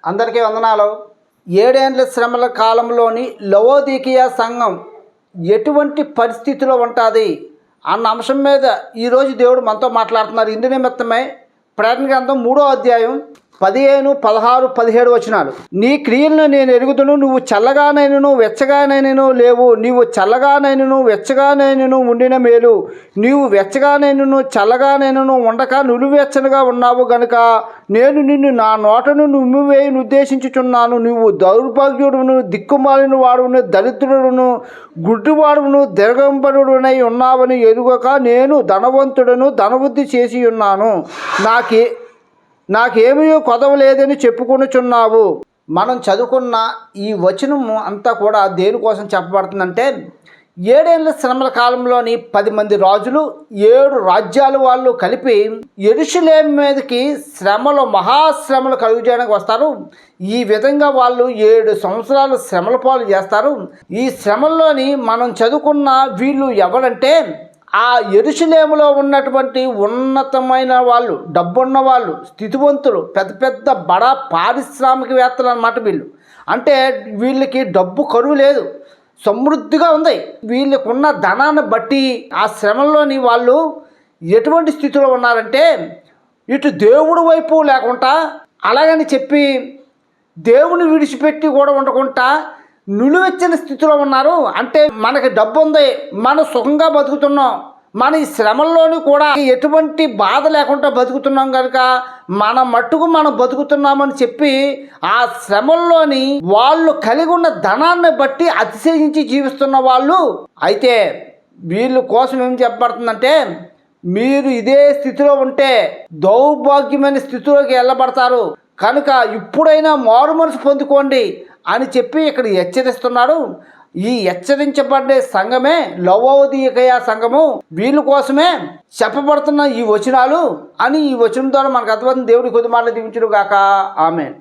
అందరికీ వందనాలు. 7 ఏండ్ల శ్రమల కాలంలోని లవోదికీయ సంఘం ఎటువంటి పరిస్థితిలో ఉంటుంది అన్న అంశం మీద ఈరోజు దేవుడు మనతో మాట్లాడుతున్నారు. ఇందు నిమిత్తమే ప్రకటన గ్రంథం 3వ అధ్యాయం 15, 16, 17 వచనాలు. నీ క్రియలను నేను ఎరుగుదును, నువ్వు చల్లగానైనను వెచ్చగానైనను లేవు. నీవు చల్లగానైనను వెచ్చగానైనను ఉండిన మేలు. నీవు వెచ్చగానైనను చల్లగానైనను ఉండక నులివెచ్చనగా ఉన్నావు గనుక నేను నిన్ను నా నోటను నుమ్మివేయను ఉద్దేశించుచున్నాను. నువ్వు దౌర్భాగ్యుడును, దిక్కుమాలిన వాడును, దరిద్రుడును, గుడ్డివాడును, దిగంబరుడునై ఉన్నావని ఎరుగక నేను ధనవంతుడను, ధనవృద్ధి చేసి ఉన్నాను. నాకేమీ కొదవలేదని చెప్పుకొనుచున్నావు. మనం చదువుకున్న ఈ వచనము అంతా కూడా దేనికోసం చెప్పబడుతుందంటే 7 ఏళ్ల శ్రమల కాలంలోని 10 మంది రాజులు 7 రాజ్యాల వాళ్ళు కలిపి యెరూషలేము మీదకి మహాశ్రమలు కలుగజేయడానికి వస్తారు. ఈ విధంగా వాళ్ళు 7 సంవత్సరాలు శ్రమల పాలు చేస్తారు. ఈ శ్రమల్లోని మనం చదువుకున్న వీళ్ళు ఎవరంటే ఆ యెరూషలేములో ఉన్నటువంటి ఉన్నతమైన వాళ్ళు, డబ్బున్న వాళ్ళు, స్థితివంతులు, పెద్ద పెద్ద బడా పారిశ్రామికవేత్తలు అన్నమాట వీళ్ళు. అంటే వీళ్ళకి డబ్బు కరువు లేదు, సమృద్ధిగా ఉంది. వీళ్ళకున్న ధనాన్ని బట్టి ఆ శ్రమల్లోని వాళ్ళు ఎటువంటి స్థితిలో ఉన్నారంటే ఇటు దేవుడి వైపు లేకుండా, అలాగని చెప్పి దేవుని విడిచిపెట్టి కూడా ఉండకుండా నులివెచ్చని స్థితిలో ఉన్నారు. అంటే మనకి డబ్బు ఉంది, మనం సుఖంగా బతుకుతున్నాం, మన ఈ శ్రమల్లోనూ కూడా ఎటువంటి బాధ లేకుండా బతుకుతున్నాం కనుక మన మట్టుకు మనం బతుకుతున్నామని చెప్పి ఆ శ్రమల్లోని వాళ్ళు కలిగి ఉన్న ధనాన్ని బట్టి అతిశయించి జీవిస్తున్న వాళ్ళు. అయితే వీళ్ళ కోసం ఏం చెప్పబడుతుందంటే మీరు ఇదే స్థితిలో ఉంటే దౌర్భాగ్యమైన స్థితిలోకి వెళ్ళబడతారు కనుక ఇప్పుడైనా మారు మనసు పొందుకోండి అని చెప్పి ఇక్కడ హెచ్చరిస్తున్నాడు. ఈ హెచ్చరించబడే సంఘమే లవోదికీయ సంఘము. వీళ్ళ కోసమే చెప్పబడుతున్న ఈ వచనాలు అని ఈ వచనం ద్వారా మనకు అర్థమవుతుంది. దేవుడి కొద్ది మాటలు దీవించును గాక. ఆమేన్.